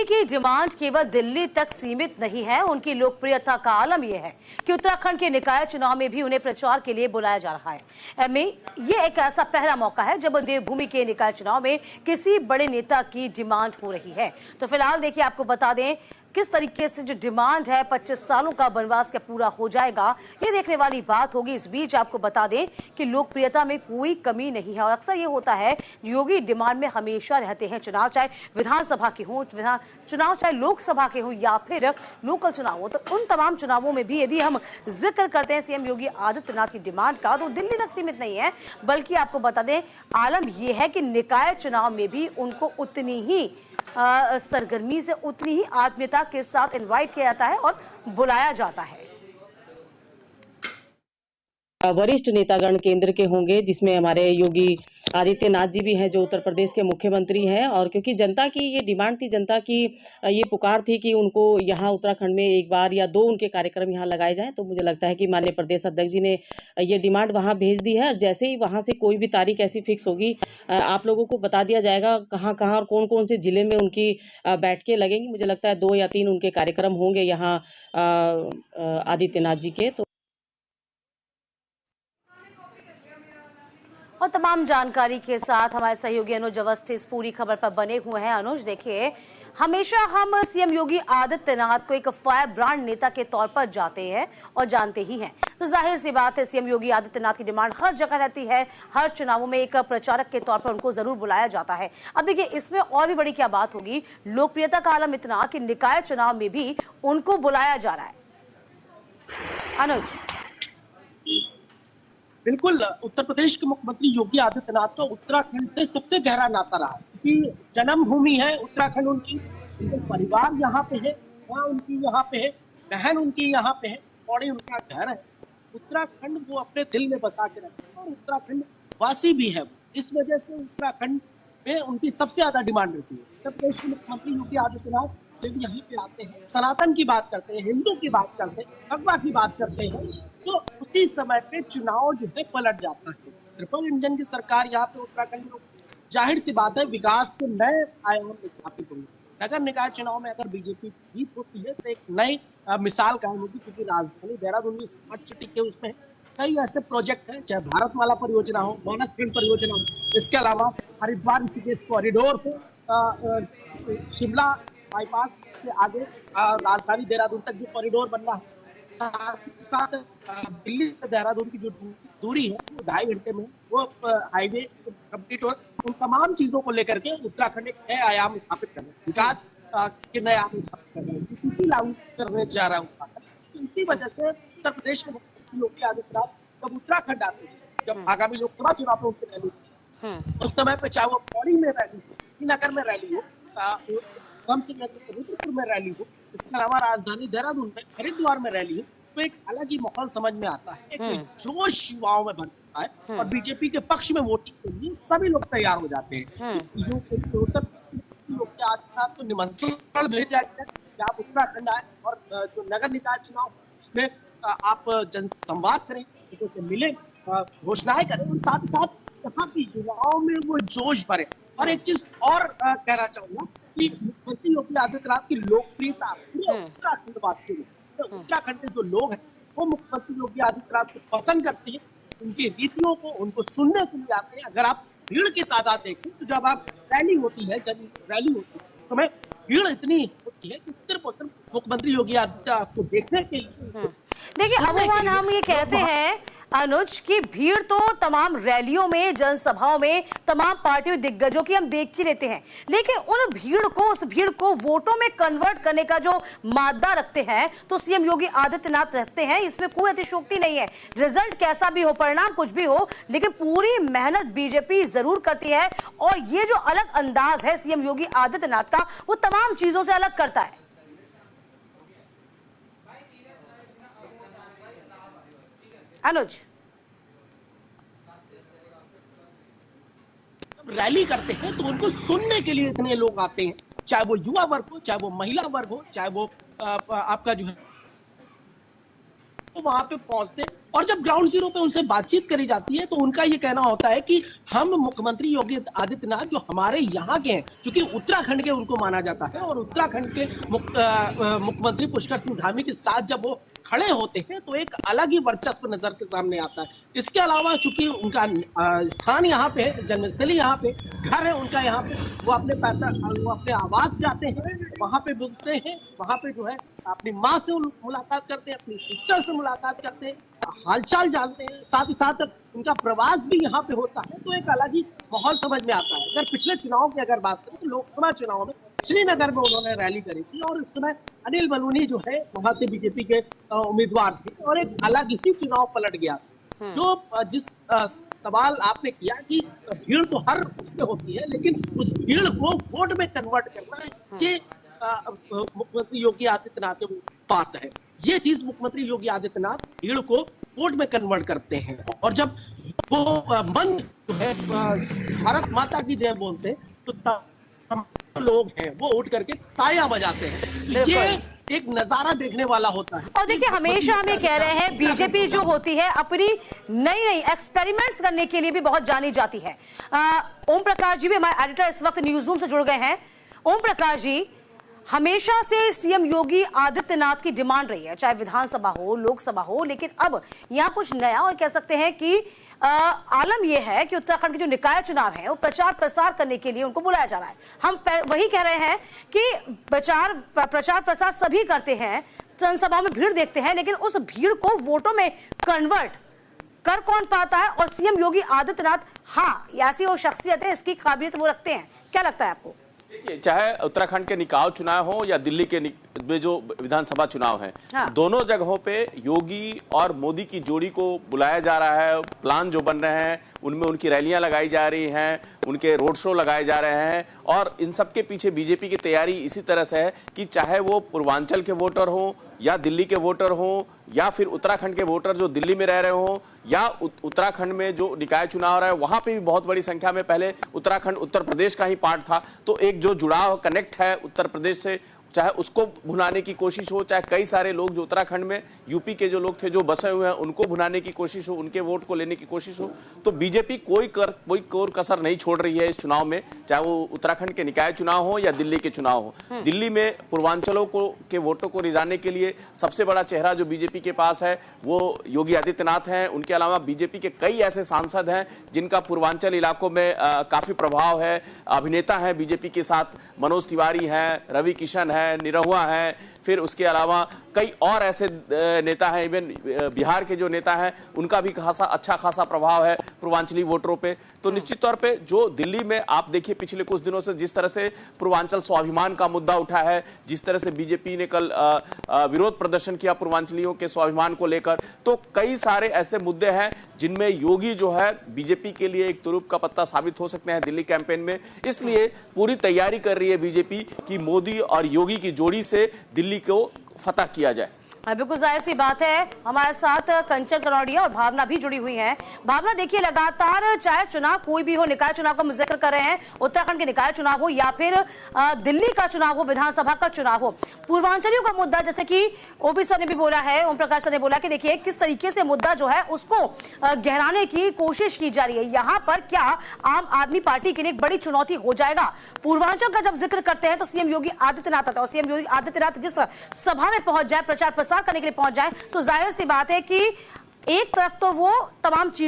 की डिमांड केवल दिल्ली तक सीमित नहीं है। उनकी लोकप्रियता का आलम यह है कि उत्तराखंड के निकाय चुनाव में भी उन्हें प्रचार के लिए बुलाया जा रहा है। ये एक ऐसा पहला मौका है जब देवभूमि के निकाय चुनाव में किसी बड़े नेता की डिमांड हो रही है। तो फिलहाल देखिए, आपको बता दें किस तरीके से जो डिमांड है 25 सालों का वनवास क्या पूरा हो जाएगा, ये देखने वाली बात होगी। इस बीच आपको बता दें कि लोकप्रियता में कोई कमी नहीं है और अक्सर ये होता है योगी डिमांड में हमेशा रहते हैं। चुनाव चाहे विधानसभा के हों, चुनाव चाहे लोकसभा के हों या फिर लोकल चुनाव हो, तो उन तमाम चुनावों में भी यदि हम जिक्र करते हैं सीएम योगी आदित्यनाथ की डिमांड का, तो दिल्ली तक सीमित नहीं है, बल्कि आपको बता दें आलम यह है कि निकाय चुनाव में भी उनको उतनी ही सरगर्मी से, उतनी ही आत्मीयता के साथ इनवाइट किया जाता है और बुलाया जाता है। वरिष्ठ नेतागण केंद्र के होंगे, जिसमें हमारे योगी आदित्यनाथ जी भी हैं जो उत्तर प्रदेश के मुख्यमंत्री हैं। और क्योंकि जनता की ये डिमांड थी, जनता की ये पुकार थी कि उनको यहाँ उत्तराखंड में एक बार या दो उनके कार्यक्रम यहाँ लगाए जाएं, तो मुझे लगता है कि माननीय प्रदेश अध्यक्ष जी ने ये डिमांड वहाँ भेज दी है। जैसे ही वहाँ से कोई भी तारीख ऐसी फिक्स होगी, आप लोगों को बता दिया जाएगा कहाँ कहाँ और कौन कौन से जिले में उनकी बैठकें लगेंगी। मुझे लगता है 2 या 3 उनके कार्यक्रम होंगे यहाँ आदित्यनाथ जी के। तो और तमाम जानकारी के साथ हमारे सहयोगी अनुज अवस्थी इस पूरी खबर पर बने हुए हैं। अनुज, देखिए, हमेशा हम सीएम योगी आदित्यनाथ को एक फायर ब्रांड नेता के तौर पर जाते हैं और जानते ही हैं, तो जाहिर सी बात है सीएम योगी आदित्यनाथ की डिमांड हर जगह रहती है। हर चुनावों में एक प्रचारक के तौर पर उनको जरूर बुलाया जाता है। अब देखिए, इसमें और भी बड़ी क्या बात होगी, लोकप्रियता का आलम इतना कि निकाय चुनाव में भी उनको बुलाया जा रहा है। अनुज, बिल्कुल, उत्तर प्रदेश के मुख्यमंत्री योगी आदित्यनाथ का उत्तराखंड से सबसे गहरा नाता रहा, क्योंकि जन्मभूमि है उत्तराखंड उनकी, परिवार यहाँ पे है, माँ उनकी यहाँ पे है, बहन उनकी यहाँ पे है, पौड़ी उनका घर है। उत्तराखंड वो अपने दिल में बसा के रखते हैं और उत्तराखंड वासी भी है। इस वजह से उत्तराखंड में उनकी सबसे ज्यादा डिमांड रहती है। उत्तर प्रदेश के मुख्यमंत्री योगी आदित्यनाथ जब यहाँ पे आते हैं, सनातन की बात करते हैं, हिंदू की बात करते हैं, भगवा की बात करते हैं, तो उसी समय पे चुनाव जो है पलट जाता है। ट्रिपल इंजन की सरकार यहाँ पे उत्तराखंड में, जाहिर सी बात है विकास के नए आयाम स्थापित होंगे। नगर निकाय चुनाव में अगर बीजेपी जीत होती है तो एक नई मिसाल कायम होगी, क्योंकि राजधानी देहरादून में स्मार्ट सिटी के उसमें कई ऐसे प्रोजेक्ट हैं, चाहे भारतमाला परियोजना हो, मानसखंड परियोजना हो, इसके अलावा हरिद्वार ऋषिकेश कॉरिडोर हो, शिमला बाईपास से आगे राजधानी देहरादून तक जो कॉरिडोर बनना है, साथ दिल्ली से देहरादून की जो दूरी है वो 2.5 घंटे में वो हाईवे कंप्लीट हो। उन तमाम चीजों को लेकर के उत्तराखंड एक नए आयाम स्थापित करने, विकास के नए आयाम स्थापित करने, इसी लागू करने जा रहा है। तो इसी वजह से उत्तर प्रदेश के मुख्यमंत्री योगी आदित्यनाथ जब उत्तराखंड आते हैं, जब आगामी लोकसभा चुनाव में उनकी रैली उस समय पे, चाहे वो पौड़ी में रैली हो, श्रीनगर में रैली हो, कम से कम रुद्रपुर में रैली हो, इसके अलावा राजधानी देहरादून में, हरिद्वार में रैली हो, तो एक अलग ही माहौल समझ में आता है, एक जोश युवाओं में बनता है और बीजेपी के पक्ष में वोटिंग के लिए सभी लोग तैयार हो जाते हैं। योगी आदित्यनाथ को निमंत्रण भेजा गया कि आप उत्तराखंड आए और जो नगर निकाय चुनाव उसमें आप जनसंवाद करें, लोगों से मिले, घोषणाएं करें, और साथ ही साथ यहाँ की युवाओं में वो जोश भरे। और एक चीज और कहना चाहूंगा कि मुख्यमंत्री योगी आदित्यनाथ की लोकप्रियता उत्तराखंड वासियों में, उत्तराखंड के जो लोग हैं वो मुख्यमंत्री योगी आदित्यनाथ को पसंद करते हैं, उनकी रीतियों को उनको सुनने के लिए आते हैं। अगर आप भीड़ की तादाद देखें तो जब आप रैली होती है, जब रैली होती है, तो में भीड़ इतनी होती है कि सिर्फ और सिर्फ मुख्यमंत्री योगी आदित्यनाथ को देखने के लिए। देखिए, अमूमन हम ये कहते हैं अनुज की भीड़ तो तमाम रैलियों में, जनसभाओं में, तमाम पार्टियों दिग्गजों की हम देख ही लेते हैं, लेकिन उन भीड़ को, उस भीड़ को वोटों में कन्वर्ट करने का जो मादा रखते हैं तो सीएम योगी आदित्यनाथ रखते हैं। इसमें कोई अतिशयोक्ति नहीं है। रिजल्ट कैसा भी हो, परिणाम कुछ भी हो, लेकिन पूरी मेहनत बीजेपी जरूर करती है और ये जो अलग अंदाज है सीएम योगी आदित्यनाथ का, वो तमाम चीजों से अलग करता है। अनुज, रैली करते हैं तो उनको सुनने के लिए इतने लोग आते हैं, चाहे वो युवा वर्ग हो, चाहे वो महिला वर्ग हो, चाहे वो आपका जो है, तो वहां पे पहुंचते और जब ग्राउंड जीरो पे उनसे बातचीत करी जाती है तो उनका ये कहना होता है कि हम मुख्यमंत्री योगी आदित्यनाथ जो हमारे यहाँ के हैं, क्योंकि उत्तराखंड के उनको माना जाता है, और उत्तराखंड के मुख्यमंत्री पुष्कर सिंह धामी के साथ जब वो खड़े होते हैं तो एक अलग ही वर्चस्व नजर के सामने आता है। इसके अलावा चूंकि उनका स्थान यहाँ पे है, जन्मस्थली यहाँ पे, घर है उनका यहाँ पे, वो अपने आवास जाते हैं, वहां पे मिलते हैं, वहां पे जो है अपनी माँ से मुलाकात करते हैं, अपनी सिस्टर से मुलाकात करते हैं, हालचाल जानते हैं, साथ ही साथ उनका प्रवास भी यहाँ पे होता है, तो एक अलग ही माहौल समझ में आता है। अगर पिछले चुनाव की अगर बात करें तो लोकसभा चुनाव में श्रीनगर में उन्होंने रैली करी थी और इस समय अनिल बलूनी जो है वहां से बीजेपी के उम्मीदवार थे और एक अलग ही चुनाव पलट गया। जो जिस सवाल आपने किया कि भीड़ तो हर उसमें होती है, लेकिन उस भीड़ को वोट में कन्वर्ट करना ये मुख्यमंत्री योगी आदित्यनाथ के पास है। ये चीज मुख्यमंत्री योगी आदित्यनाथ भीड़ को वोट में कन्वर्ट करते हैं, और जब वो मन जो है भारत माता की जय बोलते हैं तो लोग हैं वो उठ करके तालियां बजाते हैं। ये एक नजारा देखने वाला होता है। और देखिए, हमेशा हम ये कह रहे हैं बीजेपी जो होती है अपनी नई नई एक्सपेरिमेंट्स करने के लिए भी बहुत जानी जाती है। ओम प्रकाश जी भी हमारे एडिटर इस वक्त न्यूज रूम से जुड़ गए हैं। ओम प्रकाश जी, हमेशा से सीएम योगी आदित्यनाथ की डिमांड रही है, चाहे विधानसभा हो, लोकसभा हो, लेकिन अब यहाँ कुछ नया और कह सकते हैं कि आलम यह है कि उत्तराखंड के जो निकाय चुनाव है वो प्रचार प्रसार करने के लिए उनको बुलाया जा रहा है। हम वही कह रहे हैं कि प्रचार प्रसार सभी करते हैं, जनसभा में भीड़ देखते हैं, लेकिन उस भीड़ को वोटों में कन्वर्ट कर कौन पाता है? और सीएम योगी आदित्यनाथ, हाँ, ऐसी वो शख्सियत है, इसकी काबिलियत वो रखते हैं। क्या लगता है आपको? देखिए, चाहे उत्तराखंड के निकाय चुनाव हो या दिल्ली के में जो विधानसभा चुनाव है, हाँ। दोनों जगहों पे योगी और मोदी की जोड़ी को बुलाया जा रहा है। प्लान जो बन रहे हैं उनमें उनकी रैलियां लगाई जा रही हैं, उनके रोड शो लगाए जा रहे हैं, और इन सब के पीछे बीजेपी की तैयारी इसी तरह से है कि चाहे वो पूर्वांचल के वोटर हो या दिल्ली के वोटर हो या फिर उत्तराखंड के वोटर जो दिल्ली में रह रहे हो या उत्तराखंड में जो निकाय चुनाव हो रहा है वहां पे भी बहुत बड़ी संख्या में, पहले उत्तराखंड उत्तर प्रदेश का ही पार्ट था, तो एक जो जुड़ाव कनेक्ट है उत्तर प्रदेश से, चाहे उसको भुनाने की कोशिश हो, चाहे कई सारे लोग जो उत्तराखंड में यूपी के जो लोग थे जो बसे हुए हैं उनको भुनाने की कोशिश हो, उनके वोट को लेने की कोशिश हो, तो बीजेपी कोई कोर कसर नहीं छोड़ रही है इस चुनाव में, चाहे वो उत्तराखंड के निकाय चुनाव हो या दिल्ली के चुनाव हो। दिल्ली में पूर्वांचलों के वोटों को रिझाने के लिए सबसे बड़ा चेहरा जो बीजेपी के पास है वो योगी आदित्यनाथ हैं। उनके अलावा बीजेपी के कई ऐसे सांसद हैं जिनका पूर्वांचल इलाकों में काफी प्रभाव है, अभिनेता है बीजेपी के साथ, मनोज तिवारी हैं, रवि किशन है, निरहुआ है, फिर उसके अलावा कई और ऐसे नेता हैं, इवन बिहार के जो नेता हैं उनका भी अच्छा खासा प्रभाव है पूर्वांचली वोटरों पे। तो निश्चित तौर पे जो दिल्ली में आप देखिए पिछले कुछ दिनों से जिस तरह से पूर्वांचल स्वाभिमान का मुद्दा उठा है, जिस तरह से बीजेपी ने कल विरोध प्रदर्शन किया पूर्वांचलियों के स्वाभिमान को लेकर, तो कई सारे ऐसे मुद्दे हैं जिनमें योगी जो है बीजेपी के लिए एक तुरुप का पत्ता साबित हो सकते हैं दिल्ली कैंपेन में। इसलिए पूरी तैयारी कर रही है बीजेपी कि मोदी और योगी की जोड़ी से दिल्ली को फतह किया जाए। बिल्कुल जाहिर सी बात है। हमारे साथ कंचन कनौडिया और भावना भी जुड़ी हुई हैं। भावना, देखिए, लगातार चाहे चुनाव कोई भी हो, निकाय चुनाव का हम जिक्र कर रहे हैं, उत्तराखंड के निकाय चुनाव हो या फिर दिल्ली का चुनाव हो, विधानसभा का चुनाव हो, पूर्वांचलियों का मुद्दा, जैसे कि ओपी सर ने भी बोला है, ओम प्रकाश सर ने बोला कि देखिए किस तरीके से मुद्दा जो है उसको गहराने की कोशिश की जा रही है। यहाँ पर क्या आम आदमी पार्टी के लिए एक बड़ी चुनौती हो जाएगा? पूर्वांचल का जब जिक्र करते हैं तो सीएम योगी आदित्यनाथ आता है, और सीएम योगी आदित्यनाथ जिस सभा में पहुंच जाए, प्रचार प्रसार करने के लिए पहुंच जाए, तो जाहिर सी बात है कि एक तरफ तो वो तमाम चीज